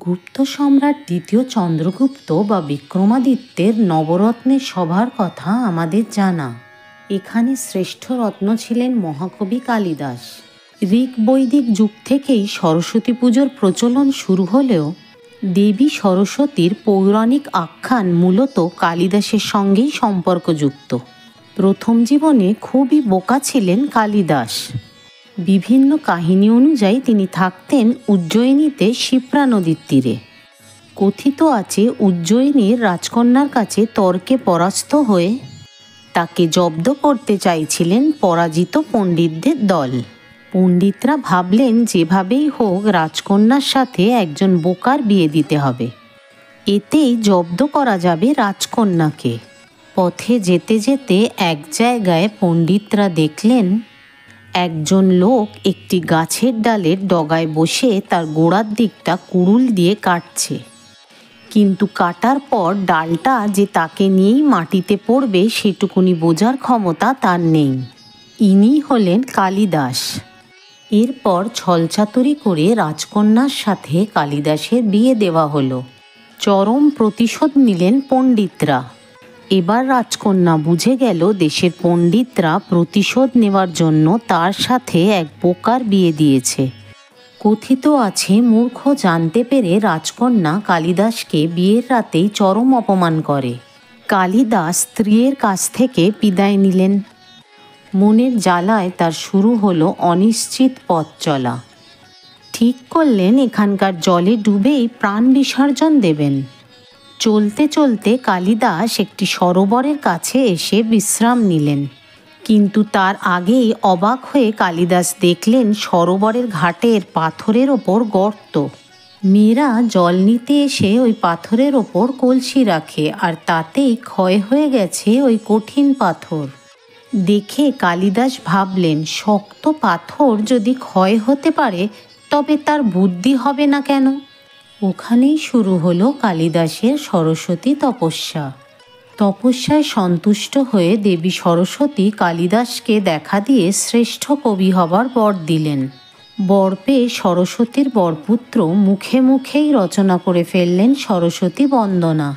গুপ্ত সম্রাট দ্বিতীয় চন্দ্রগুপ্ত বা বিক্রমাদিত্যের নবরত্নের সভার কথা আমাদের জানা। এখানে শ্রেষ্ঠ রত্ন ছিলেন মহাকবি কালিদাস। ঋক বৈদিক যুগ থেকেই সরস্বতী পুজোর প্রচলন শুরু হলেও দেবী সরস্বতীর পৌরাণিক আখ্যান মূলত কালিদাসের সঙ্গেই সম্পর্কযুক্ত। প্রথম জীবনে খুবই বোকা ছিলেন কালিদাস। বিভিন্ন কাহিনী অনুযায়ী তিনি থাকতেন উজ্জয়িনীতে শিপ্রা নদীর তীরে। কথিত আছে উজ্জয়িনীর রাজকন্যার কাছে তর্কে পরাস্ত হয়ে তাকে জব্দ করতে চাইছিলেন পরাজিত পণ্ডিতদের দল। পণ্ডিতরা ভাবলেন যেভাবেই হোক রাজকন্যার সাথে একজন বোকার বিয়ে দিতে হবে, এতেই জব্দ করা যাবে রাজকন্যাকে। পথে যেতে যেতে এক জায়গায় পণ্ডিতরা দেখলেন একজন লোক একটি গাছের ডালের ডগায় বসে তার গোড়ার দিকটা কুড়ুল দিয়ে কাটছে, কিন্তু কাটার পর ডালটা যে তাকে নিয়েই মাটিতে পড়বে সেটুকুনি বোঝার ক্ষমতা তার নেই। ইনি হলেন কালিদাস। এরপর ছলচাতুরি করে রাজকন্যার সাথে কালিদাসের বিয়ে দেওয়া হলো। চরম প্রতিশোধ নিলেন পণ্ডিতরা। এবার রাজকন্যা বুঝে গেল দেশের পণ্ডিতরা প্রতিশোধ নেওয়ার জন্য তার সাথে এক বোকার বিয়ে দিয়েছে। কথিত আছে মূর্খ জানতে পেরে রাজকন্যা কালিদাসকে বিয়ের রাতেই চরম অপমান করে। কালিদাস স্ত্রীর কাছ থেকে বিদায় নিলেন। মনের জ্বালায় তার শুরু হলো অনিশ্চিত পথ চলা। ঠিক করলেন এখানকার জলে ডুবেই প্রাণ বিসর্জন দেবেন। চলতে চলতে কালিদাস একটি সরোবরের কাছে এসে বিশ্রাম নিলেন, কিন্তু তার আগেই অবাক হয়ে কালিদাস দেখলেন সরোবরের ঘাটের পাথরের ওপর গর্ত। মেয়েরা জল নিতে এসে ওই পাথরের ওপর কলসি রাখে, আর তাতেই ক্ষয় হয়ে গেছে ওই কঠিন পাথর। দেখে কালিদাস ভাবলেন শক্ত পাথর যদি ক্ষয় হতে পারে তবে তার বুদ্ধি হবে না কেন? ওখানেই শুরু হলো কালিদাসের সরস্বতী তপস্যা। তপস্যায় সন্তুষ্ট হয়ে দেবী সরস্বতী কালিদাসকে দেখা দিয়ে শ্রেষ্ঠ কবি হবার বর দিলেন। বর পেয়ে সরস্বতীর বরপুত্র মুখে মুখেই রচনা করে ফেললেন সরস্বতী বন্দনা।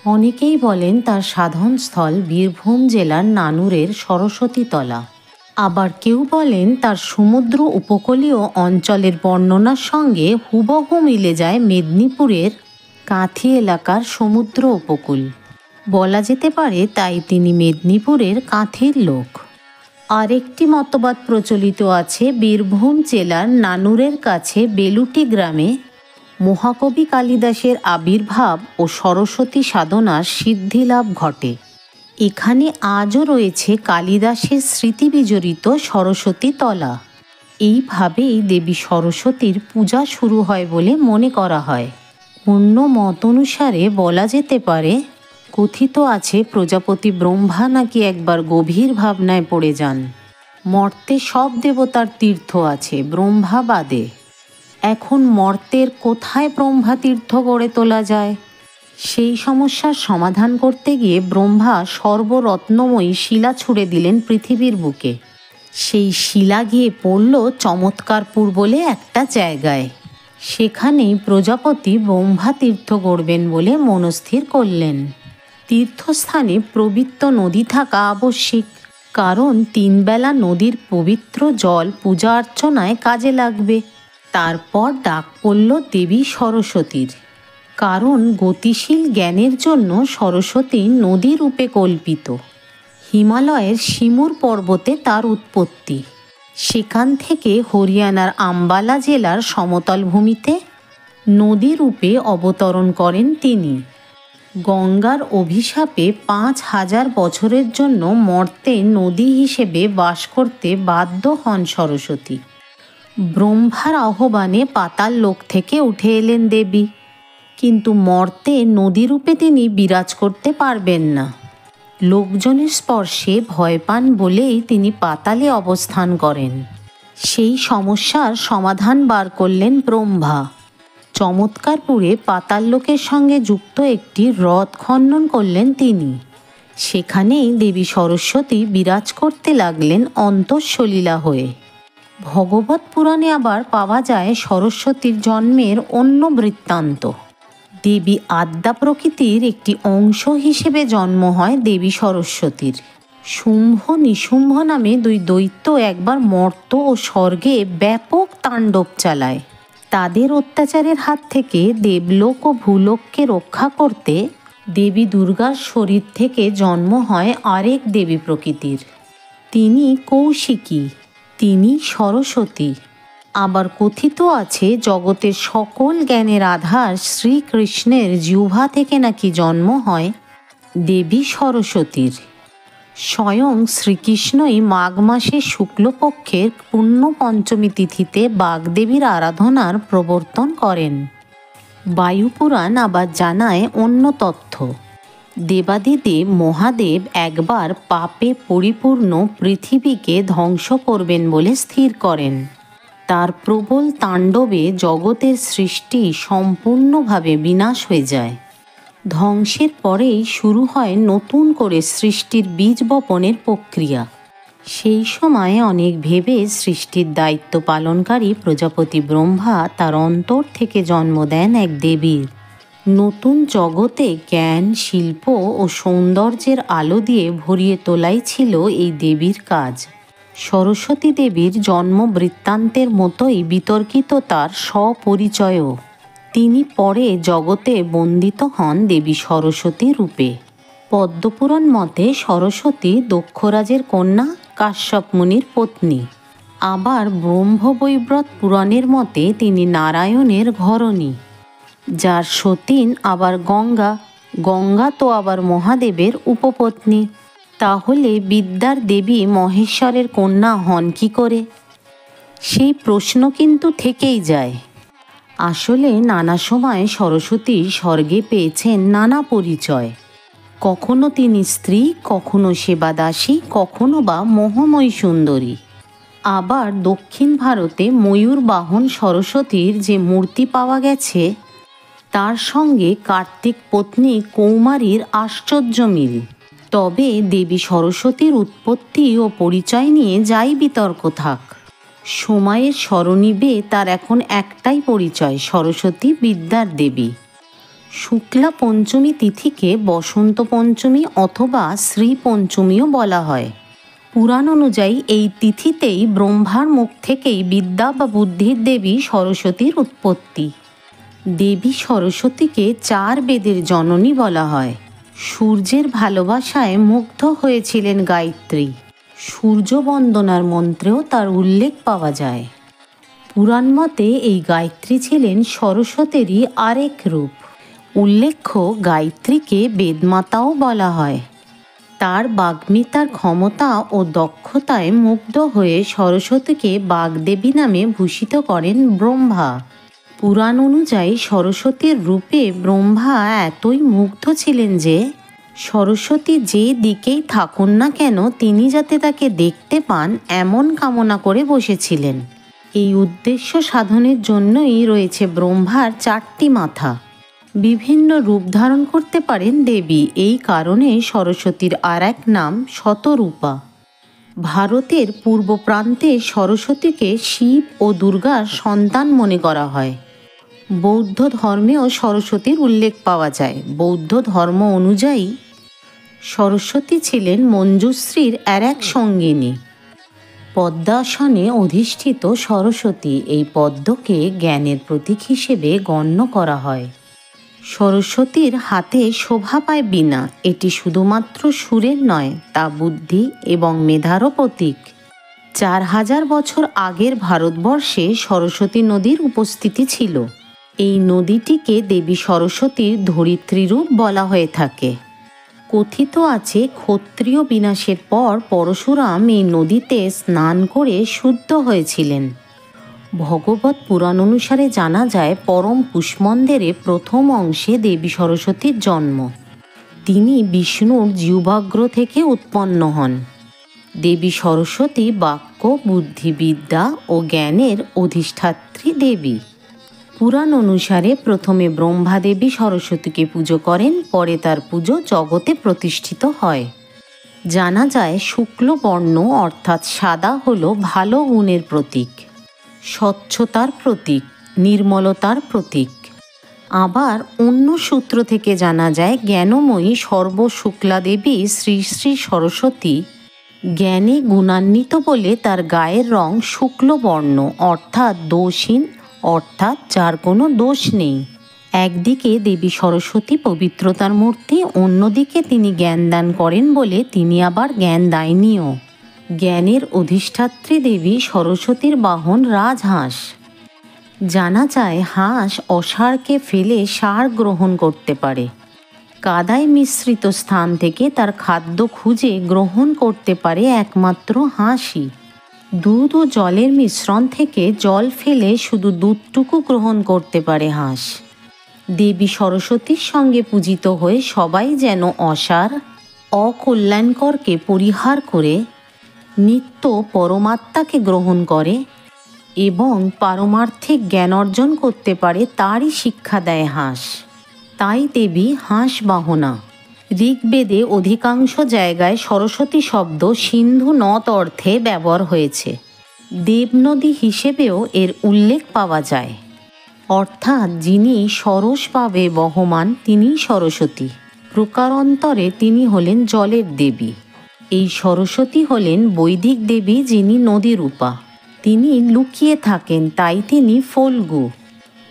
অনেকেই বলেন তার সাধনস্থল বীরভূম জেলার নানুরের সরস্বতীতলা। আবার কেউ বলেন তার সমুদ্র উপকূলীয় অঞ্চলের বর্ণনার সঙ্গে হুবহু মিলে যায় মেদিনীপুরের কাঁথি এলাকার সমুদ্র উপকূল। বলা যেতে পারে তাই তিনি মেদিনীপুরের কাঁথির লোক। আরেকটি মতবাদ প্রচলিত আছে বীরভূম জেলার নানুরের কাছে বেলুটি গ্রামে মহাকবি কালিদাসের আবির্ভাব ও সরস্বতী সাধনার সিদ্ধিলাভ ঘটে। এখানে আজও রয়েছে কালিদাসের স্মৃতি বিজড়িত সরস্বতী তলা। এইভাবেই দেবী সরস্বতীর পূজা শুরু হয় বলে মনে করা হয়। অন্য মত অনুসারে বলা যেতে পারে, কথিত আছে প্রজাপতি ব্রহ্মা নাকি একবার গভীর ভাবনায় পড়ে যান। মর্তে সব দেবতার তীর্থ আছে ব্রহ্মা বাদে। এখন মর্তের কোথায় ব্রহ্মা তীর্থ গড়ে তোলা যায়? সেই সমস্যার সমাধান করতে গিয়ে ব্রহ্মা সর্বরত্নময়ী শিলা ছুঁড়ে দিলেন পৃথিবীর বুকে। সেই শিলা গিয়ে পড়ল চমৎকারপুর বলে একটা জায়গায়। সেখানেই প্রজাপতি ব্রহ্মা তীর্থ গড়বেন বলে মনস্থির করলেন। তীর্থস্থানে পবিত্র নদী থাকা আবশ্যিক, কারণ 3 বেলা নদীর পবিত্র জল পূজা অর্চনায় কাজে লাগবে। তারপর ডাক পড়ল দেবী সরস্বতীর, কারণ গতিশীল জ্ঞানের জন্য সরস্বতী নদী রূপে কল্পিত। হিমালয়ের সিমুর পর্বতে তার উৎপত্তি। সেখান থেকে হরিয়ানার আম্বালা জেলার সমতল ভূমিতে নদী রূপে অবতরণ করেন তিনি। গঙ্গার অভিশাপে 5000 বছরের জন্য মর্তে নদী হিসেবে বাস করতে বাধ্য হন সরস্বতী। ব্রহ্মার আহ্বানে পাতাল লোক থেকে উঠে এলেন দেবী, কিন্তু মর্তে নদী রূপে তিনি বিরাজ করতে পারবেন না। লোকজনের স্পর্শে ভয় পান বলেই তিনি পাতালে অবস্থান করেন। সেই সমস্যার সমাধান বার করলেন ব্রহ্মা। চমৎকারপুরে পাতাল লোকের সঙ্গে যুক্ত একটি হ্রদ খনন করলেন তিনি। সেখানেই দেবী সরস্বতী বিরাজ করতে লাগলেন অন্তঃসলীলা হয়ে। ভগবত পুরাণে আবার পাওয়া যায় সরস্বতীর জন্মের অন্য বৃত্তান্ত। দেবী আদ্যা প্রকৃতির একটি অংশ হিসেবে জন্ম হয় দেবী সরস্বতীর। শুম্ভ নিশুম্ভ নামে দুই দৈত্য একবার মর্ত ও স্বর্গে ব্যাপক তাণ্ডব চালায়। তাদের অত্যাচারের হাত থেকে দেবলোক ও ভূলোককে রক্ষা করতে দেবী দুর্গার শরীর থেকে জন্ম হয় আরেক দেবী প্রকৃতির। তিনি কৌশিকী, তিনি সরস্বতী। আবার কথিত আছে জগতের সকল জ্ঞানের আধার শ্রীকৃষ্ণের জিহ্বা থেকে নাকি জন্ম হয় দেবী সরস্বতীর। স্বয়ং শ্রীকৃষ্ণই মাঘ মাসের শুক্লপক্ষের পূর্ণ পঞ্চমী তিথিতে বাগদেবীর আরাধনার প্রবর্তন করেন। বায়ুপুরাণ আবার জানায় অন্য তথ্য। দেবাদিদেব মহাদেব একবার পাপে পরিপূর্ণ পৃথিবীকে ধ্বংস করবেন বলে স্থির করেন। তার প্রবল তাণ্ডবে জগতের সৃষ্টি সম্পূর্ণভাবে বিনাশ হয়ে যায়। ধ্বংসের পরেই শুরু হয় নতুন করে সৃষ্টির বীজ বপনের প্রক্রিয়া। সেই সময় অনেক ভেবে সৃষ্টির দায়িত্ব পালনকারী প্রজাপতি ব্রহ্মা তার অন্তর থেকে জন্ম দেন এক দেবীর। নতুন জগতে জ্ঞান, শিল্প ও সৌন্দর্যের আলো দিয়ে ভরিয়ে তোলাই ছিল এই দেবীর কাজ। সরস্বতী দেবীর জন্ম বৃত্তান্তের মতোই বিতর্কিত তার স্বপরিচয়ও। তিনি পরে জগতে বন্দিত হন দেবী সরস্বতী রূপে। পদ্মপুরাণ মতে সরস্বতী দক্ষরাজের কন্যা, কাশ্যপ মুনির পত্নী। আবার ব্রহ্মবৈব্রত পুরাণের মতে তিনি নারায়ণের ঘরণী, যার সতীন আবার গঙ্গা। গঙ্গা তো আবার মহাদেবের উপপত্নী। তাহলে বিদ্যার দেবী মহেশ্বরের কন্যা হন কি করে? সেই প্রশ্ন কিন্তু থেকেই যায়। আসলে নানা সময় সরস্বতী স্বর্গে পেয়েছেন নানা পরিচয়। কখনো তিনি স্ত্রী, কখনো সেবাদাসী, কখনো বা মোহময়ী সুন্দরী। আবার দক্ষিণ ভারতে ময়ূর বাহন সরস্বতীর যে মূর্তি পাওয়া গেছে তার সঙ্গে কার্তিক পত্নী কৌমারীর আশ্চর্য মিল। তবে দেবী সরস্বতীর উৎপত্তি ও পরিচয় নিয়ে যাই বিতর্ক থাক, সময়ের স্মরণীবে তার এখন একটাই পরিচয়, সরস্বতী বিদ্যার দেবী। শুক্লা পঞ্চমী তিথিকে বসন্ত পঞ্চমী অথবা শ্রী পঞ্চমীও বলা হয়। পুরাণ অনুযায়ী এই তিথিতেই ব্রহ্মার মুখ থেকেই বিদ্যা বা বুদ্ধির দেবী সরস্বতীর উৎপত্তি। দেবী সরস্বতীকে 4 বেদের জননী বলা হয়। সূর্যের ভালোবাসায় মুগ্ধ হয়েছিলেন গায়ত্রী। সূর্য বন্দনার মন্ত্রেও তার উল্লেখ পাওয়া যায়। পুরাণ মতে এই গায়ত্রী ছিলেন সরস্বতীরই আরেক রূপ। উল্লেখ্য গায়ত্রীকে বেদমাতাও বলা হয়। তার বাগ্মিতার ক্ষমতা ও দক্ষতায় মুগ্ধ হয়ে সরস্বতীকে বাগদেবী নামে ভূষিত করেন ব্রহ্মা। পুরাণ অনুযায়ী সরস্বতীর রূপে ব্রহ্মা এতই মুগ্ধ ছিলেন যে সরস্বতী যে দিকেই থাকুন না কেন তিনি যাতে তাকে দেখতে পান এমন কামনা করে বসেছিলেন। এই উদ্দেশ্য সাধনের জন্যই রয়েছে ব্রহ্মার 4টি মাথা। বিভিন্ন রূপ ধারণ করতে পারেন দেবী, এই কারণে সরস্বতীর আর এক নাম শতরূপা। ভারতের পূর্ব প্রান্তে সরস্বতীকে শিব ও দুর্গার সন্তান মনে করা হয়। বৌদ্ধ ধর্মেও সরস্বতীর উল্লেখ পাওয়া যায়। বৌদ্ধ ধর্ম অনুযায়ী সরস্বতী ছিলেন মঞ্জুশ্রীর আর এক সঙ্গিনী। পদ্মাসনে অধিষ্ঠিত সরস্বতী, এই পদ্মকে জ্ঞানের প্রতীক হিসেবে গণ্য করা হয়। সরস্বতীর হাতে শোভা পায় বীণা। এটি শুধুমাত্র সুরের নয়, তা বুদ্ধি এবং মেধারও প্রতীক। 4000 বছর আগের ভারতবর্ষে সরস্বতী নদীর উপস্থিতি ছিল। এই নদীটিকে দেবী সরস্বতীর ধরিত্রী রূপ বলা হয়ে থাকে। কথিত আছে ক্ষত্রিয় বিনাশের পর পরশুরাম এই নদীতে স্নান করে শুদ্ধ হয়েছিলেন। ভগবত পুরাণ অনুসারে জানা যায় পরম কুষ্মন্দেরে প্রথম অংশে দেবী সরস্বতীর জন্ম। তিনি বিষ্ণুর জিহ্বাগ্র থেকে উৎপন্ন হন। দেবী সরস্বতী বাক্য, বুদ্ধি, বিদ্যা ও জ্ঞানের অধিষ্ঠাত্রী দেবী। পুরাণ অনুসারে প্রথমে ব্রহ্মা দেবী সরস্বতীকে পুজো করেন, পরে তার পুজো জগতে প্রতিষ্ঠিত হয়। জানা যায় শুক্ল বর্ণ অর্থাৎ সাদা হলো ভালো গুণের প্রতীক, স্বচ্ছতার প্রতীক, নির্মলতার প্রতীক। আবার অন্য সূত্র থেকে জানা যায় জ্ঞানময়ী সর্বশুক্লা দেবী শ্রী শ্রী সরস্বতী জ্ঞানে গুণান্বিত বলে তার গায়ের রং শুক্লবর্ণ অর্থাৎ দোষহীন, অর্থাৎ যার কোনো দোষ নেই। একদিকে দেবী সরস্বতী পবিত্রতার মূর্তি, অন্যদিকে তিনি জ্ঞান দান করেন বলে তিনি আবার জ্ঞানদায়িনীও। জ্ঞানের অধিষ্ঠাত্রী দেবী সরস্বতীর বাহন রাজহাঁস। জানা যায় হাঁস অসারকে ফেলে সার গ্রহণ করতে পারে। কাদায় মিশ্রিত স্থান থেকে তার খাদ্য খুঁজে গ্রহণ করতে পারে একমাত্র হাঁসই। দুধ ও জলের মিশ্রণ থেকে জল ফেলে শুধু দুধটুকু গ্রহণ করতে পারে হাঁস। দেবী সরস্বতীর সঙ্গে পূজিত হয়ে সবাই যেন অসার, অকল্যাণকরকে পরিহার করে নিত্য পরমাত্মাকে গ্রহণ করে এবং পারমার্থিক জ্ঞান অর্জন করতে পারে তারই শিক্ষা দেয় হাঁস। তাই দেবী হাঁস বাহনা। ঋগ্বেদে অধিকাংশ জায়গায় সরস্বতী শব্দ সিন্ধু নদ অর্থে ব্যবহার হয়েছে। দেবনদী হিসেবেও এর উল্লেখ পাওয়া যায়, অর্থাৎ যিনি সরসভাবে বহমান তিনিই সরস্বতী। প্রকারান্তরে তিনি হলেন জলের দেবী। এই সরস্বতী হলেন বৈদিক দেবী, যিনি নদীরূপা। তিনি লুকিয়ে থাকেন, তাই তিনি ফল্গু।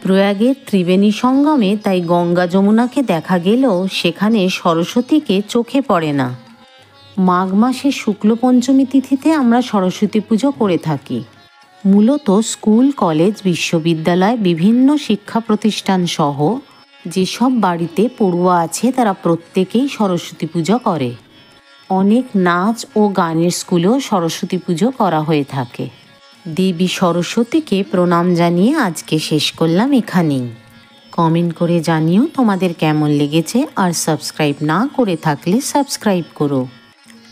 প্রয়াগের ত্রিবেণী সঙ্গমে তাই গঙ্গা যমুনাকে দেখা গেলেও সেখানে সরস্বতীকে চোখে পড়ে না। মাঘ মাসে শুক্লপঞ্চমী তিথিতে আমরা সরস্বতী পুজো করে থাকি। মূলত স্কুল, কলেজ, বিশ্ববিদ্যালয়, বিভিন্ন শিক্ষা প্রতিষ্ঠান সহ যেসব বাড়িতে পড়ুয়া আছে তারা প্রত্যেকেই সরস্বতী পুজো করে। অনেক নাচ ও গানের স্কুলেও সরস্বতী পুজো করা হয়ে থাকে। দেবী সরস্বতীকে প্রণাম জানিয়ে আজকে শেষ করলাম এখানেই। কমেন্ট করে জানিও তোমাদের কেমন লেগেছে, আর সাবস্ক্রাইব না করে থাকলে সাবস্ক্রাইব করো,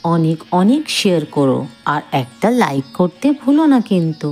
অনেক অনেক শেয়ার করো, আর একটা লাইক করতে ভুলো না কিন্তু।